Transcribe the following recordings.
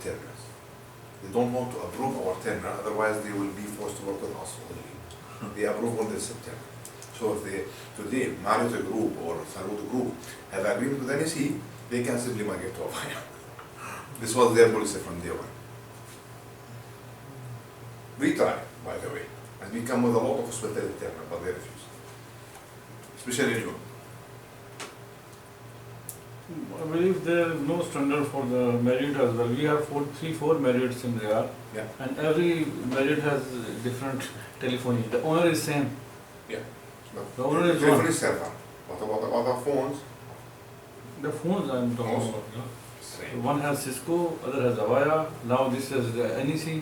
terminals. They don't want to approve our terminal, otherwise they will be forced to work with us only. They approve only September. So if they, today, Marriott Group or Saludo Group have agreement with NEC, they can simply migrate to Avaya. This was their policy from day one. We try, by the way, and we come with a lot of hospitality terminal, but they refuse. Especially you. I believe there is no standard for the Marriott as well. We have 4 Marriotts in Riyadh, Yeah. and every Marriott has different telephony. The owner is same. Yeah. The owner is Telephone one. is server. What about other phones? The phones I'm talking Phones? about. Same. One has Cisco, other has Avaya. Now this is the NEC.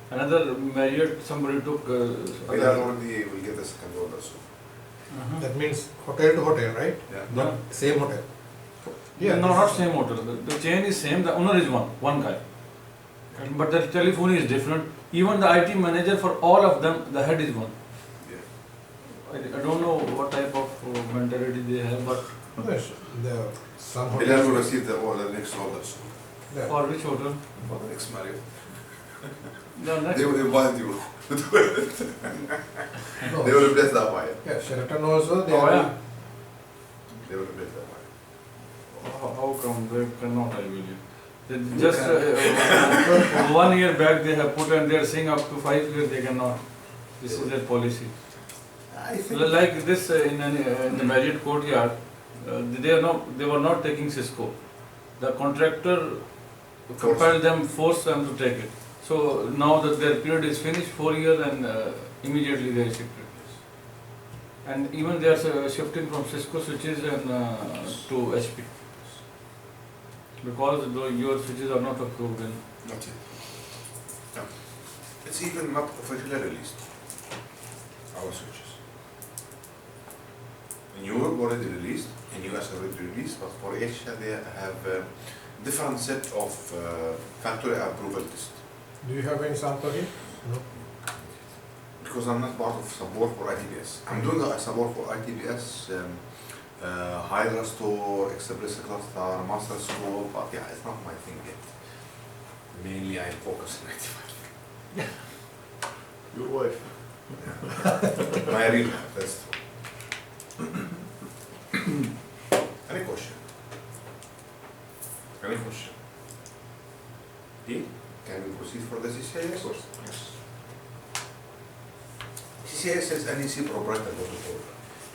Another Marriott, somebody took. We are already, we'll get the second order soon. That means hotel to hotel, right? Yeah. Not same hotel. Yeah, no, not same hotel. The chain is same. The owner is one guy. But the telephony is different. Even the IT manager for all of them, the head is one. Yeah. I don't know what type of mentality they have, but Yes, the some Bilal will hotels. receive the order, next order soon. Yeah. for which hotel? For the next Marriott. The next. They will invite you. No, They will replace the wire. yeah, Sheraton also they Oh, are. yeah. They will replace the wire. How come they cannot, I believe? They You just can. 1 year back they have put and they are saying up to 5 years they cannot. This is their policy. I think. Like this in the Marriott Courtyard, they were not taking Cisco. The contractor compelled them, forced them to take it. So now that their period is finished, 4 years, and immediately they shifted this. And even they are shifting from Cisco switches and to HP. Because your switches are not approved in. Not yet. No. It's even not officially released. Our switches. In Europe already released, in US already released, but for Asia they have a different set of factory approval list. Do you have any sample here? No. Because I'm not part of support for ITBS. I'm doing a support for ITBS, Hydra Store, Express Cluster, Master Scope, but yeah, it's not my thing yet. Mainly I focus on 95. Your wife. My real life, that's true. Any question? Any question? Deal? Can we proceed for the CCIS? Of course. Yes. CCIS is NEC proprietary protocol.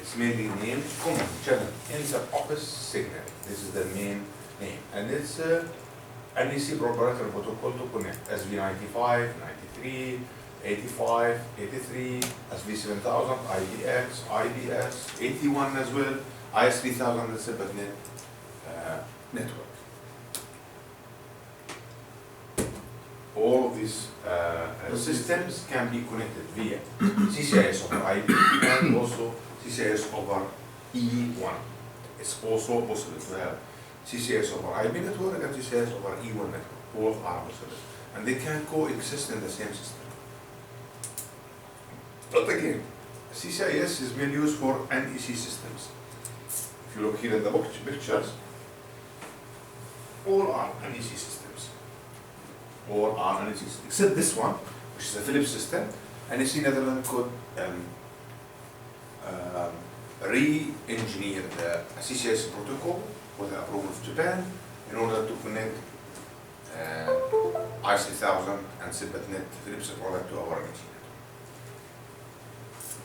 It's mainly named Common Channel Inter-Office Signal. This is the main name. And it's NEC proprietary protocol to connect SV95, 93, 85, 83, SV7000, IDX, IDS, 81 as well, IS3000 and SIPNet network. All of these systems can be connected via CCIS over IP and also CCIS over E1. It's also possible to have CCIS over IP network and CCIS over E1 network. Both are possible. And they can coexist in the same system. But again, CCIS is mainly used for NEC systems. If you look here at the pictures, all are NEC systems. All are NEC systems, except this one, which is a Philips system. NEC Netherlands could re-engineer the CCIS protocol with the approval of Japan in order to connect IC1000 and SIPNet Philips product to our NEC.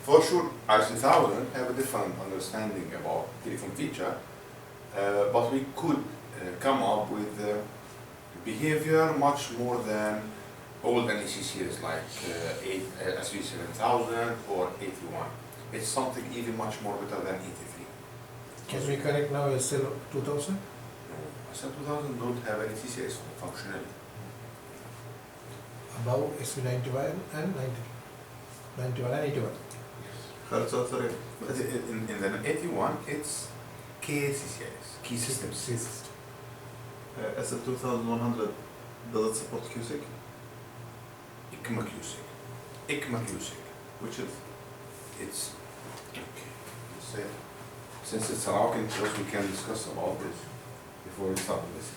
For sure, IC1000 have a different understanding about telephone feature, but we could come up with behavior much more than old NEC series like SV7000 or 81. It's something even much more better than 83. Can we connect now SL 2000? SV2000 don't have any CCS functionality. Above SV91 and 91 and 81. Sorry. But in the 81, it's KCCS, key systems. SF2100, does it support QSIG? ICMA QSIG. ICMA QSIG. Which is? It's okay. So, since it's a rocking course, we can discuss about this before we start with this.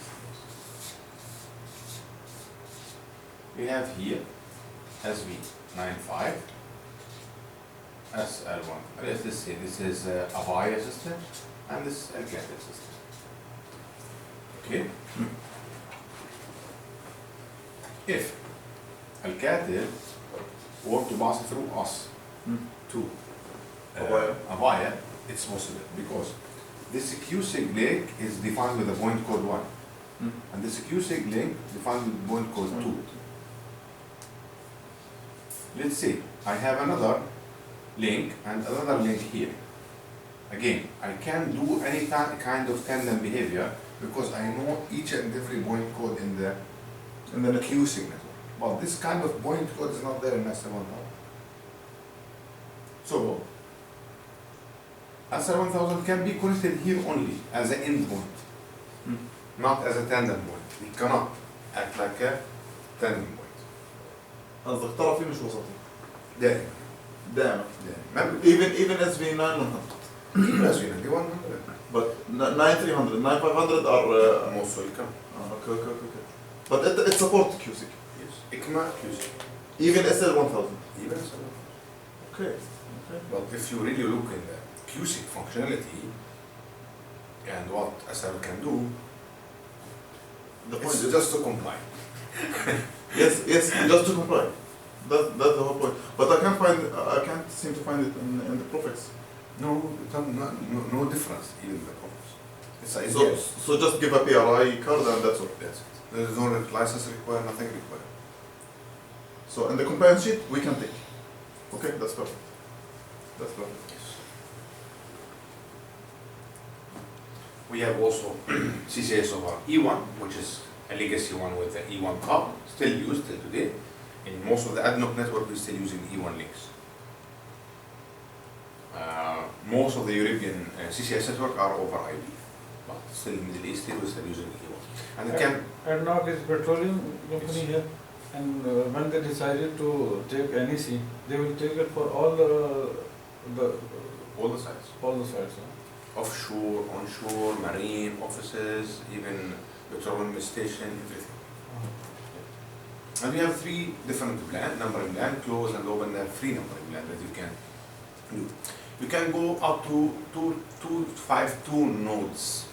we have here SV95, SL1. Let's say this is Avaya system and this is Alcatel system. Okay? If Alcatel want to pass through us to Avaya, it's possible because this QSIG link is defined with a point code 1 and this QSIG link defined with point code 2. Let's say I have another link and another link here. Again, I can do any kind of tandem behavior because I know each and every point code in the QSIG network. But this kind of point code is not there in SL1000. So, SL1000 can be connected here only as an endpoint, not as a tandem point. We cannot act like a tandem point. قصدك طرفي مش وسطي. دائما. دائما. دائما. Even SV900. Even SV9100. But 9300, 9500 are Most welcome. okay. But it supports QSIG. Yes. ICMA QSIG. Even SL1000. Even SL1000. Okay. But if you really look in the QSIG functionality and what SL can do, The point it's is just to comply. yes, just to comply. That's the whole point. But I can't seem to find it in the Profix. No difference even in the problems. It's a So just give a PRI card and that's all. That's it. There is no license required, nothing required. So in the compliance sheet we can take. Okay, that's perfect. That's perfect. Yes. We have also CCS over E1, which is a legacy one with the E1 hub, still used till today. In most of the ADNOC network, we're still using E1 links. Most of the European CCS network are over IP, but still in the Middle East, we're still using E1. And it can ADNOC is petroleum company Yes. here, and when they decided to take NEC, they will take it for all all the sites. sites. Offshore, onshore, marine, offices, even petroleum station, everything. And we have three different plans, numbering plan, close and open, free numbering plan that you can do. You can go up to 252 nodes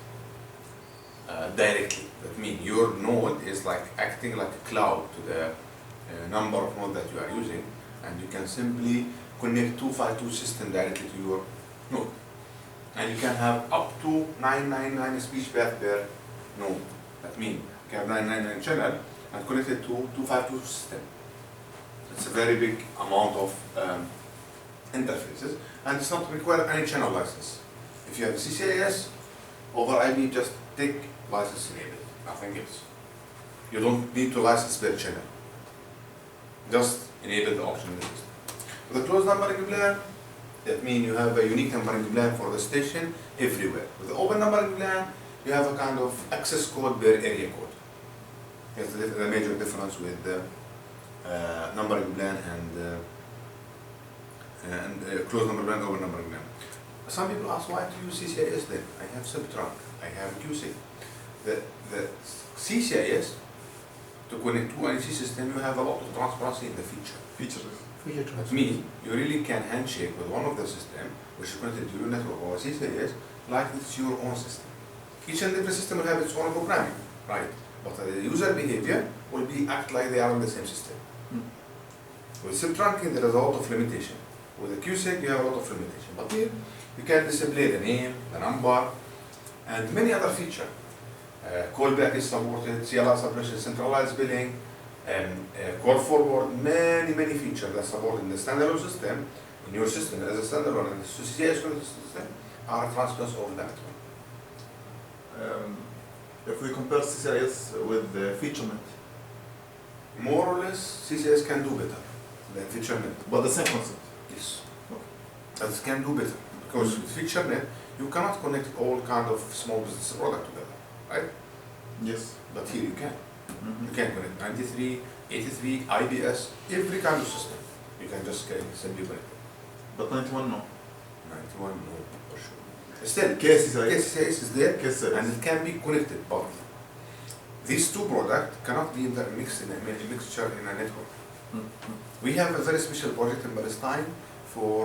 directly. That means your node is like acting like a cloud to the number of nodes that you are using, and you can simply connect 252 system directly to your node. And you can have up to 999 speech path per node. That means you can have 999 channel and connect it to 252 system. It's a very big amount of interfaces, and it's not require any channel license. If you have CCIS over IP, just take license enabled, nothing else. You don't need to license per channel. Just enable the option in the system. With the closed numbering plan, that means you have a unique numbering plan for the station everywhere. With the open numbering plan, you have a kind of access code per area code. That's the major difference with the numbering plan and closed number plan, open numbering plan. Some people ask why to use CCIS then? I have subtrunk, I have QSIG. The CCIS, to connect to NEC system, you have a lot of transparency in the feature. Feature That transfer. means you really can handshake with one of the system which is connected to your network or CCIS like it's your own system. Each and every system will have its own programming, right? But the user behavior will be act like they are on the same system. With SIP trunking there is a lot of limitation. With the QSIG you have a lot of limitation. But here you can display the name, the number, and many other features. Callback is supported, CLI suppression, centralized billing, call forward, many features that support in the standalone system, in your system as a standalone, and the CCIS system are transfers over that one. If we compare CCIS with the FeatureNet, More or less, CCIS can do better than FeatureNet. but the same concept. Yes. But it can do better because with FeatureNet you cannot connect all kind of small business product together, right? Yes. But here you can. You can connect 93, 83, IBS, every kind of system. You can just simply connect it. But 91 no. 91, no, for sure. Still, KCCIS. KCCIS is there KCCIS. and it can be connected, but These two products cannot be intermixed in a mixture in a network. Mm. We have a very special project in Palestine for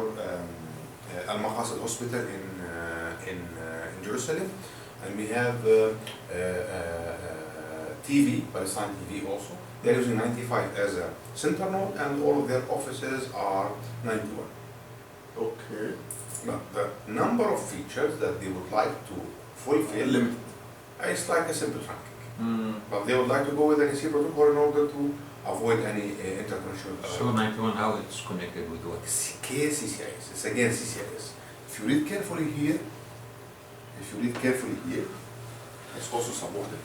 Al Maqasid Hospital in Jerusalem, and we have TV, Palestine TV also. They're using 95 as a center node, and all of their offices are 91. Okay. But the number of features that they would like to fulfill Limited. is like a simple trunking. Mm. But they would like to go with an EC protocol in order to avoid any interconnection. So 91, how it's connected with what? KCCIS. It's again CCIS. If you read carefully here, it's also supported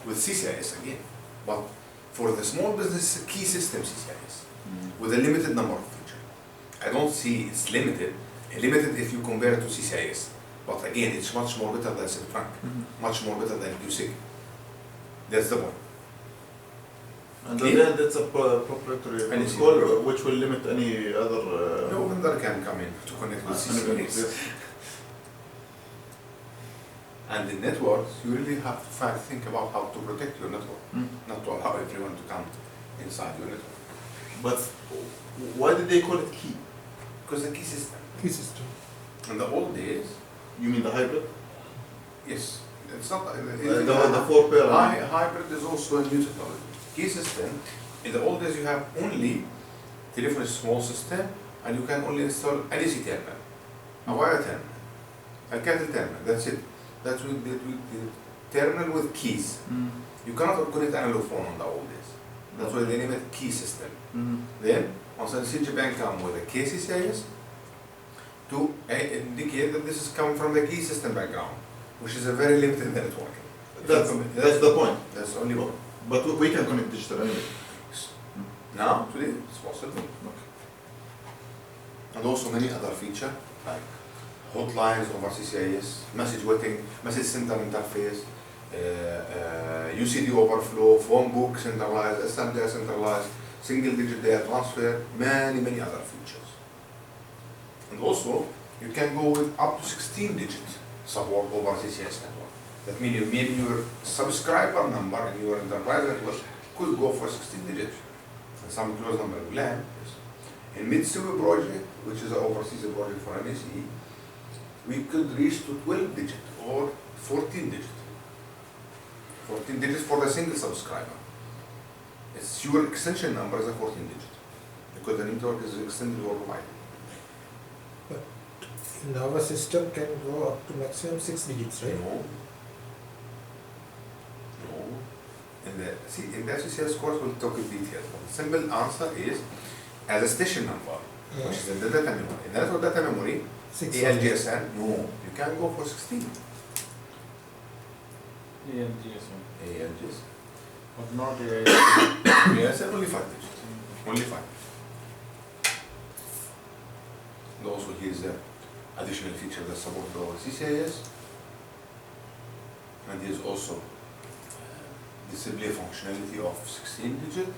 with CCIS again. But for the small business key system CCIS, with a limited number of features. I don't see it's limited if you compare it to CCIS. But again, it's much more better than SIM-Trunk, much more better than QSIG. That's the point. And Clear? then that's a proprietary Any protocol secret. which will limit any other. No vendor can come in to connect with CCIS. Yes. And in networks, you really have to think about how to protect your network, not to allow everyone to come inside your network. But why did they call it key? Because the key system. Key system. In the old days, You mean the hybrid? yes, it's not. The 4 pair. Hybrid is also a new technology. Key system, in the old days you have only telephone is small system and you can only install an AC terminal, a wire terminal, a cattle terminal, that's it. That's with the terminal with keys. You cannot connect analog phone on the old days. That's why they name it key system. Then, once NCG Bank come with a KCCIS to indicate that this is coming from the key system background, which is a very limited networking. That's the point. That's the only one. But we can connect digital anyway. Now, today, it's possible. And also many other features like hotlines over CCIS, message waiting, message center interface, UCD overflow, phone book centralized, SMDA centralized, single digit data transfer, many other features. And also, you can go with up to 16 digit support over CCIS network. That means maybe your subscriber number in your enterprise network could go for 16 digits. And some close number will land. In Mitsui project, which is an overseas project for NSE, we could reach to 12 digit or 14 digit. 14 digits for the single subscriber. It's your extension number is a 14 digit because the network is extended worldwide. In our system can go up to maximum 6 digits, right? No. In the SCCS course we'll talk in detail. But the simple answer is as a station number, which is in the data memory. In the network data memory, 6 ALGSN, no, you can go for 16. ALGSM, ALGS. but not AIS. Yes, only 5 digits. Only 5. And also here's the additional feature that supports our CCIS. And here's also display functionality of 16 digit.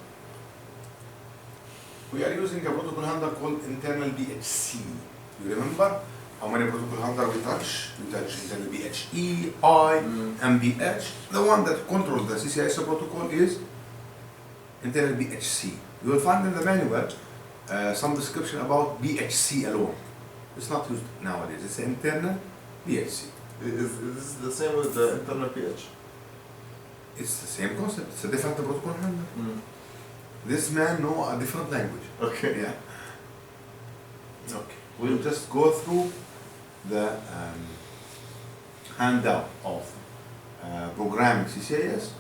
We are using a protocol handler called internal BHC. You remember how many protocol handler we touch? We touch internal BHE, I, MBH. The one that controls the CCIS protocol is internal BHC. You will find in the manual some description about BHC alone. It's not used nowadays. It's internal BHC. Is this the same with the internal pH? It's the same concept. It's a different protocol handler. This man know a different language. Okay. Yeah. Okay. We'll just go through the handout of programming CCIS.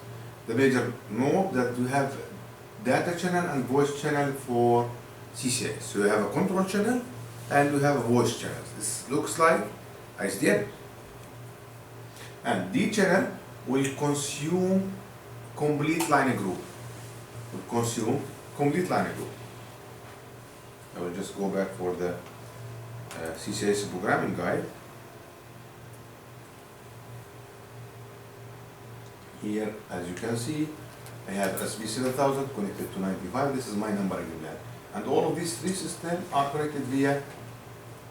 The major note that we have data channel and voice channel for CCIS. So you have a control channel and you have a voice channel. This looks like ISDN. And D channel will consume complete line group. Will consume complete line group. I will just go back for the CCIS programming guide. Here, as you can see, I have SB7000 connected to 95. This is my number in the lab. And all of these 3 systems are connected via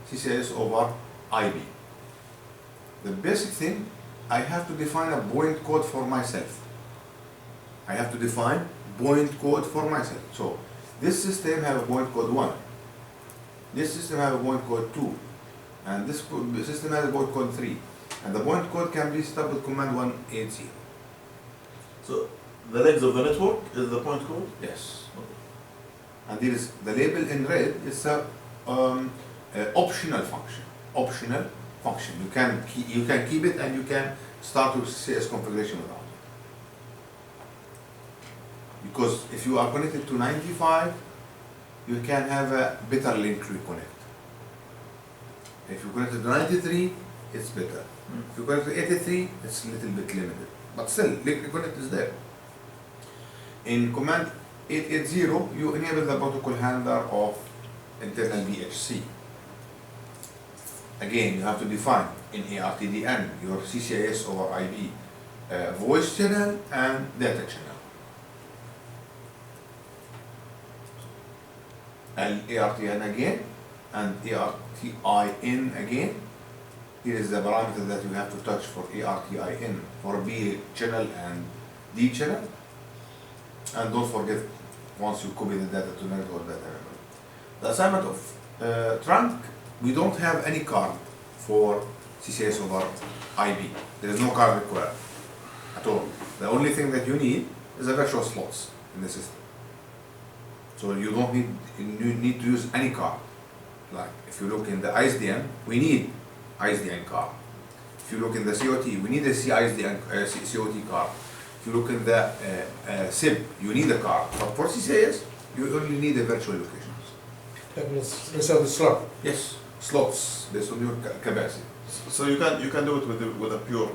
CCIS over IB. The basic thing, I have to define a point code for myself. I have to define point code for myself. So this system have a point code 1. This system have a point code 2. And this system has a point code 3. And the point code can be set up with command 180. So the legs of the network is the point code? Yes. And there is the label in red is a optional function. Optional function. You can keep it and you can start with CS configuration without it. Because if you are connected to 95, you can have a better link reconnect. If you connected to 93, it's better. If you connect to 83, it's a little bit limited. But still, link reconnect is there. In command 880, you enable the protocol handler of internal VHC. Again, you have to define in ARTDN your CCIS over IP voice channel and data channel. And ARTN again and ARTIN again. Here is the parameter that you have to touch for ARTIN for B channel and D channel. And don't forget, once you copy the data to network data memory. The assignment of trunk, we don't have any card for CCS over IP. There is no card required at all. The only thing that you need is a virtual slots in the system. So you don't need to use any card. Like if you look in the ISDN, we need ISDN card. If you look in the COT, we need a CISDN COT card. If you look in the SIP, you need a card. But for CCIS, you only need a virtual locations. That means reserve the slot. Yes, slots based on your capacity. So you can do it with a pure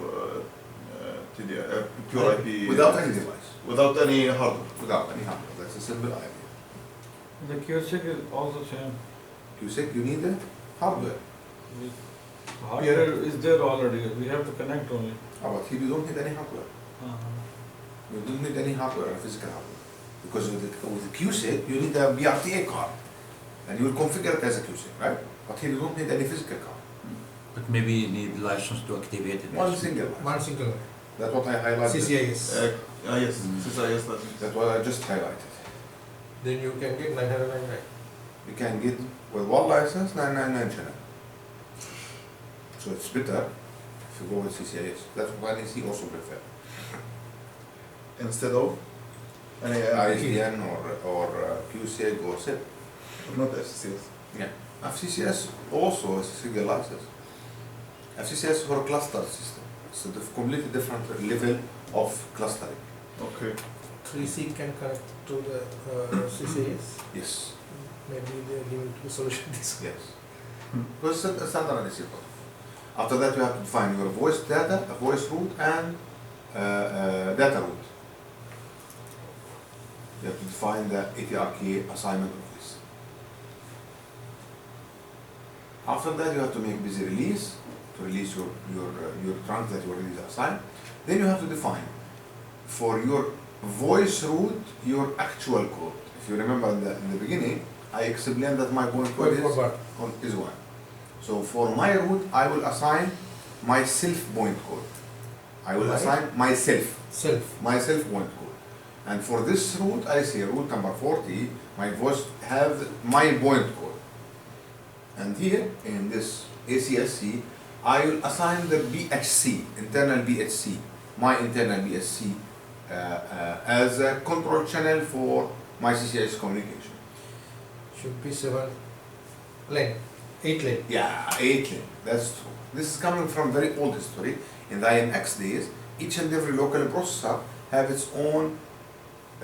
pure IP Without any device. without any hardware. Without any hardware. That's a simple idea. The QSIC is also same. QSIC, you need the hardware. Hardware is there already, we have to connect only. But here you don't need any hardware. Uh-huh. You don't need any hardware, physical hardware. Because with the QSIC, you need a BRTA card. And you will configure it as a QSIC, right? But here you don't need any physical card. But maybe you need license to activate it. One single one. One single That's what I highlighted. CCIS. Yes, CCIS license. That's what I just highlighted. Then you can get 999. You can get with one license 999 channel. So it's better if you go with CCIS. That's what NEC also prefer. Instead of any ISDN or QSIG or SIP. not FCCS. Yeah. FCCS also is a single license. FCCS is for a cluster system. It's a completely different level of clustering. Okay. 3C can connect to the CCIS. Yes. Maybe they're giving two solutions. Yes. Because it's a standard NEC protocol. After that, you have to define your voice data, voice route, and data route. You have to define the ATRK assignment of this. After that, you have to make busy release to release your trunk that you already assigned. Then you have to define for your voice route your actual code. If you remember in the beginning, I explained that my point code is 1. So for my route, I will assign myself point code. I will assign myself point code. And for this route, I say route number 40, my voice have my point code. And here in this ACSC, I will assign the BHC, internal BHC, my internal BHC, as a control channel for my CCIS communication. Should be 7 lane, 8 lane. Yeah, 8 lane, that's true. This is coming from very old history. In the IMX days, each and every local processor have its own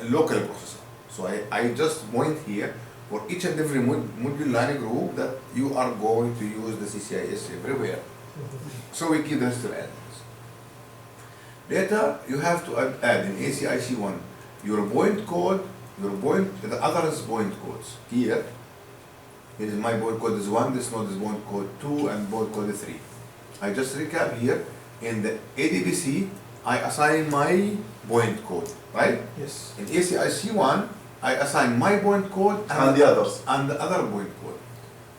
local processor. So I just point here for each and every module line group that you are going to use the CCIS everywhere. So we keep the history as later, you have to add in ACIC1 your point code, the others point codes. Here is my point code is 1, this node is point code 2, and point code 3. I just recap here. In the ADBC, I assign my point code, right? Yes. In ACIC1, I assign my point code And the others. and the other point code.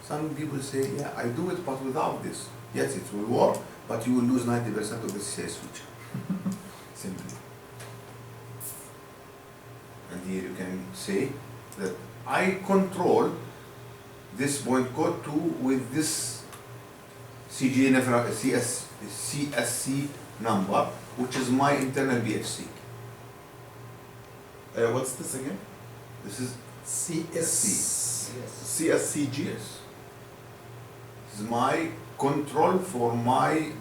Some people say, yeah, I do it, but without this. Yes, it will work, but you will lose 90% of the CCI switch. Simply. And here you can say that I control this point code 2 with this CSC number, which is my internal BHC. What's this again? This is CSC. CSCG? Yes. This is my control for my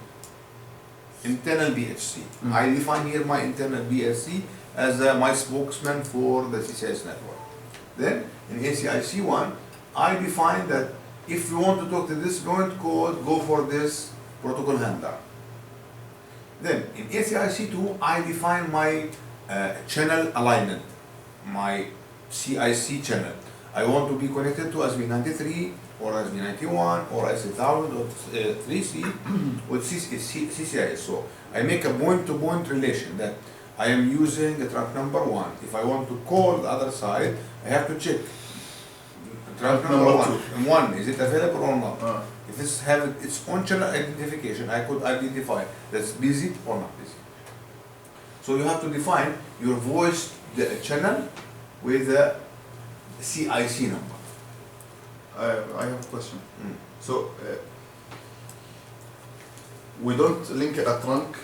internal BHC. Mm. I define here my internal BHC as my spokesman for the CCS network. Then in ACIC1, I define that if you want to talk to this point code, go for this protocol handler. Then in ACIC2, I define my channel alignment, my CIC channel. I want to be connected to SB93 or SB91 or S1000 or 3C with CCIS. So I make a point-to-point relation that I am using a trunk number 1. If I want to call the other side, I have to check trunk number Number 1. Is it available or not? Ah. If it's having its own channel identification, I could identify that's busy or not busy. So you have to define your voice channel with the CIC number. I have a question. Mm. So we don't link a trunk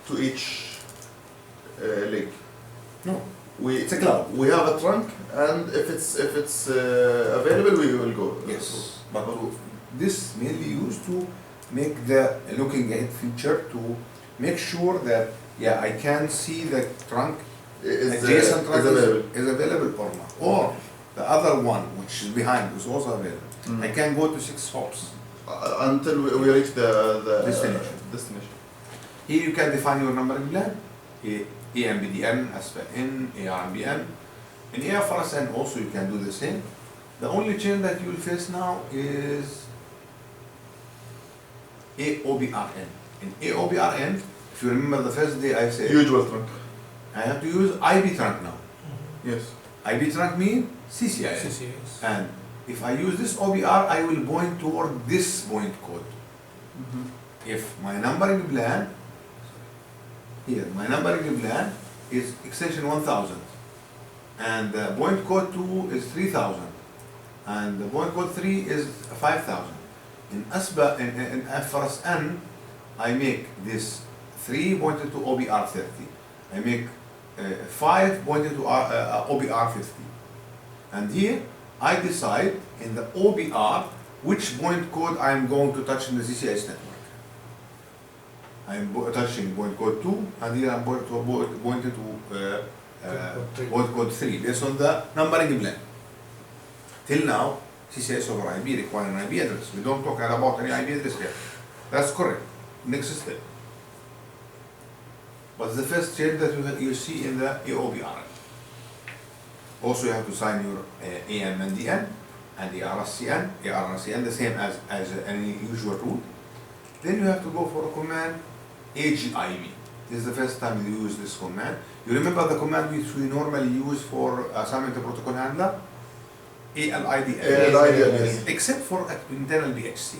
to each link. No, It's it's a cloud. We have a trunk, and if it's available, we will go. Yes, but this mainly used to make the looking ahead feature to make sure that I can see the trunk adjacent trunk is available or not, or the other one which is behind is also available. Mm. I can go to 6 hops. Until we reach the Destination. destination. Here you can define your numbering plan, AMBDN, ASPN, ARBN. In AFRSN also you can do the same. The only change that you will face now is AOBRN. In AOBRN, if you remember the first day I said, Usual trunk. I have to use IB trunk now. Yes. IB trunk means CCIS. CCS. And if I use this OBR, I will point toward this point code. If my numbering plan, here, my numbering plan is extension 1000, and the point code 2 is 3000, and the point code 3 is 5000. In ASBA, in FRSN, I make this 3 pointed to OBR 30. I make 5 pointed to OBR 50. And here, I decide in the OBR which point code I am going to touch in the CCIS network. I am touching point code 2, and here I am pointed to point code 3 based on the numbering plan. Till now, CCIS over IB require an IB address. We don't talk about any IB address here. That's correct. Next step. But the first change that you see in the AOBRN. Also, you have to sign your AMNDN and the RSCN. ARSCN the same as any usual route. Then you have to go for a command AGIB. This is the first time you use this command. You remember the command which we normally use for assignment to protocol handler? ALIDL. yes. Except for internal BHC.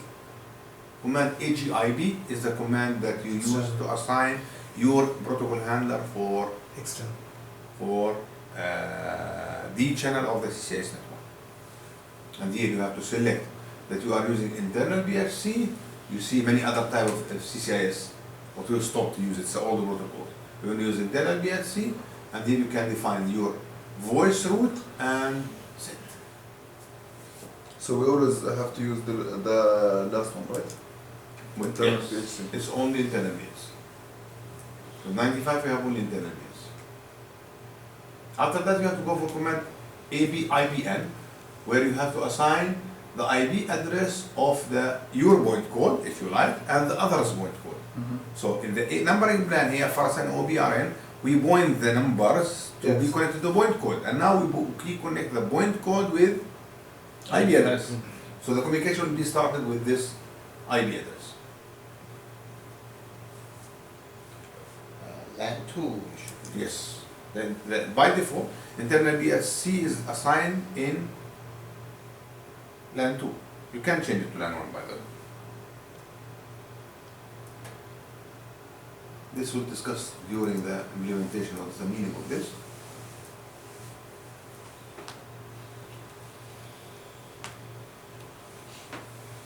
Command AGIB is the command that you use to assign your protocol handler for External. the channel of the CCIS network. And here you have to select that you are using internal BHC. You see many other type of CCIS, but we'll stop to use it. It's the old protocol. You will use internal BHC, and then you can define your voice route and set. So we always have to use the last one, right? Internal Yes. BHC. It's only internal BHC. So 95 you have only internal BHC. After that you have to go for command ABIBN, where you have to assign the IP address of your point code, if you like, and the other's point code. So in the numbering plan here, FRSN OBRN, we point the numbers to be connected to the point code, and now we connect the point code with IP address. So the communication will be started with this IP address. LAN 2. Yes. Then by default, internal BHC is assigned in LAN 2. You can change it to LAN 1 by the way. This we'll discuss during the implementation of the meaning of this.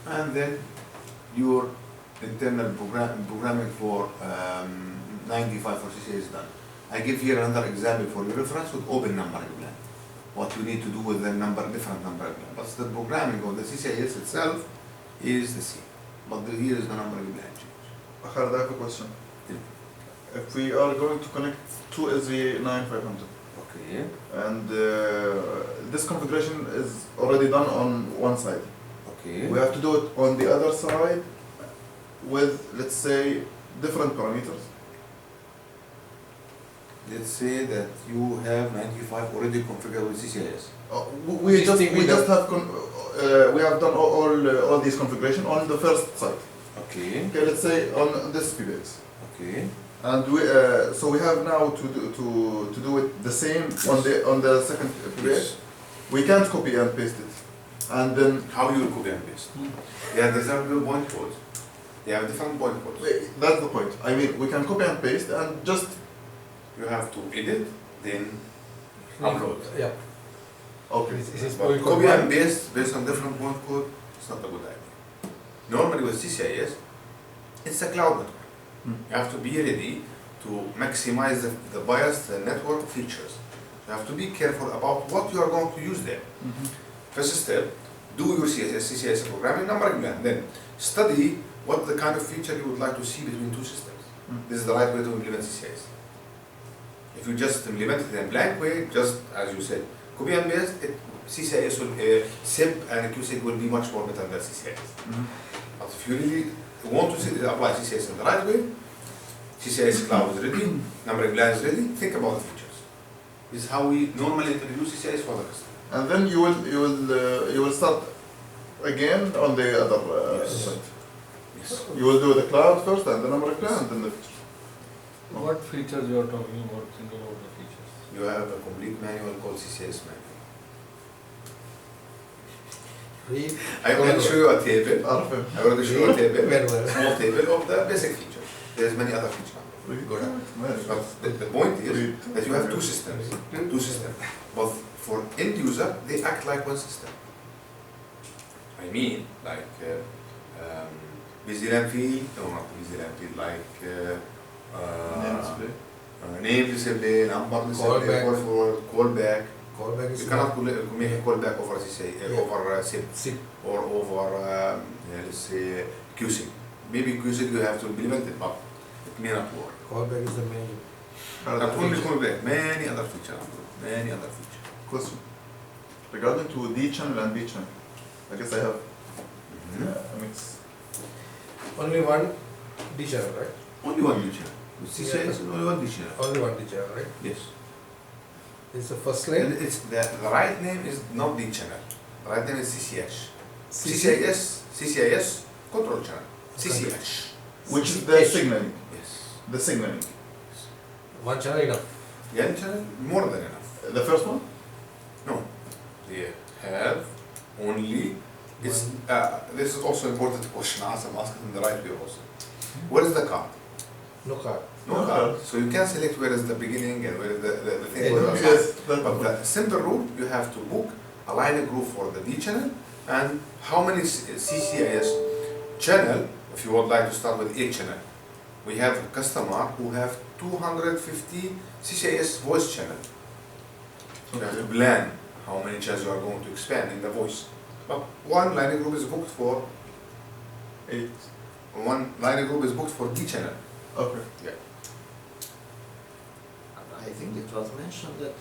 And then your internal programming for 95 for CCA is done. I give here another example for your reference with open numbering plan. What you need to do with the different numbering plan. But the programming of the CCIS itself is the same. But here is the numbering plan change. Khaled, I have a question. Yeah. If we are going to connect two SV9500 Okay. and this configuration is already done on one side, Okay. we have to do it on the other side with, let's say, different parameters. Let's say that you have 95 already configured with CCIS. We have done all these configuration on the first side. Okay. Okay, let's say on this PBX. Okay. And so we have now to do it the same on the second PBX. We can't copy and paste it, and then How you will copy and paste? They have different point codes. They have different point codes. that's the point. I mean, we can copy and paste and just You have to edit, then upload. Yeah. okay. This is But point copy code and one. paste based on different point code, it's not a good idea. Normally with CCIS, it's a cloud network. You have to be ready to maximize the biased network features. You have to be careful about what you are going to use there. First step, do your CCIS programming numbering plan. Then study what the kind of feature you would like to see between two systems. This is the right way to implement CCIS. If you just implement it in a blank way, just as you said, copy and paste, CCIS will, SIP and QSIG will be much more better than CCIS. But if you really want to apply CCIS in the right way, CCIS cloud is ready, numbering plan is ready, think about the features. This is how we normally introduce CCIS for the customer. And then you will start again on the other Yes. side. Yes. You will do the cloud first and the numbering plan and then the feature. What features you are talking about? Think about the features. You have a complete manual called CCIS manual. Read. I will show you a table. Arfan. I will show you a table, Very well. small table of the basic features. There's many other features. Go ahead. But the point is that you have two systems. Two systems. But for end user, they act like one system. I mean, like busy land field, no, not busy land field, like name display, number display, Callback. call forward, callback. Callback is You cannot make a callback over over SIP SIP. or over let's say QSIG. Maybe QSIG you have to implement it, but it may not work. Callback is the main. Not only callback, many other features. Many other features. Question. Regarding to D channel and B channel, I guess I have a mix. Only one D channel, right? Only one feature. With CCIS, only one feature. Only one D channel, right? Yes. It's the first And lane. it's the right name is not D channel. The right name is CCH. CCIS control channel. CCH. Which is the signaling. Yes. The signaling. One channel enough. The end channel more than enough. The first one? No, they have only. It's this is also important question. I'm asking in the right way also. Where is the card? No card. No No card. card. So you can select where is the beginning and where is the thing. Yeah, where is the Yes. start. But the simple rule, you have to book a line group for the D channel and how many CCIS channel. If you would like to start with 8 channel, we have a customer who have 250 CCIS voice channel. You have to plan how many channels you are going to expand in the voice. But one line group is booked for 8. one line group is booked for D channel. Okay. I think it was mentioned that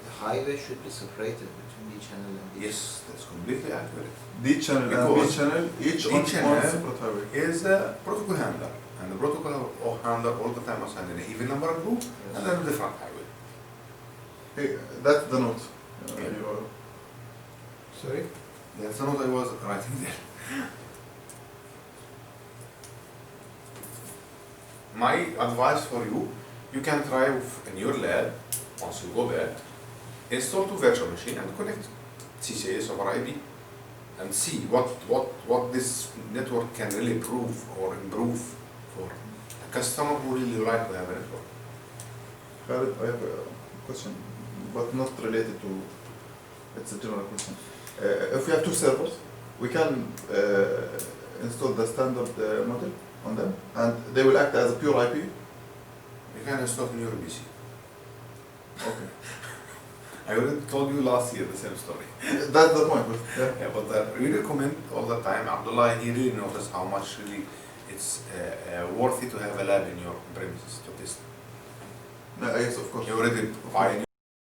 the highway should be separated between D channel and D. Yes, that's completely accurate. D channel and B Because channel, each D on channel one separate highway. Is the protocol handler, and the protocol handler all the time must handle an even number of group and then a different highway. Hey, that's the note. Yeah. You are- Sorry? That's not what I was writing there. My advice for you, you can try in your lab, once you go back, install 2 virtual machine and connect CCIS over IP and see what this network can really prove or improve for the customer who really like to have a network. Khalid, I have a question, but not related to, it's a general question. If we have two servers, we can install the standard model on them, and they will act as a pure IP. You can install in your PC. Okay. I already told you last year the same story. That's the point. Yeah. Yeah, but we recommend all the time, Abdullah, he really noticed how much really it's worthy to have a lab in your premises to test. Yes, of course. You already buy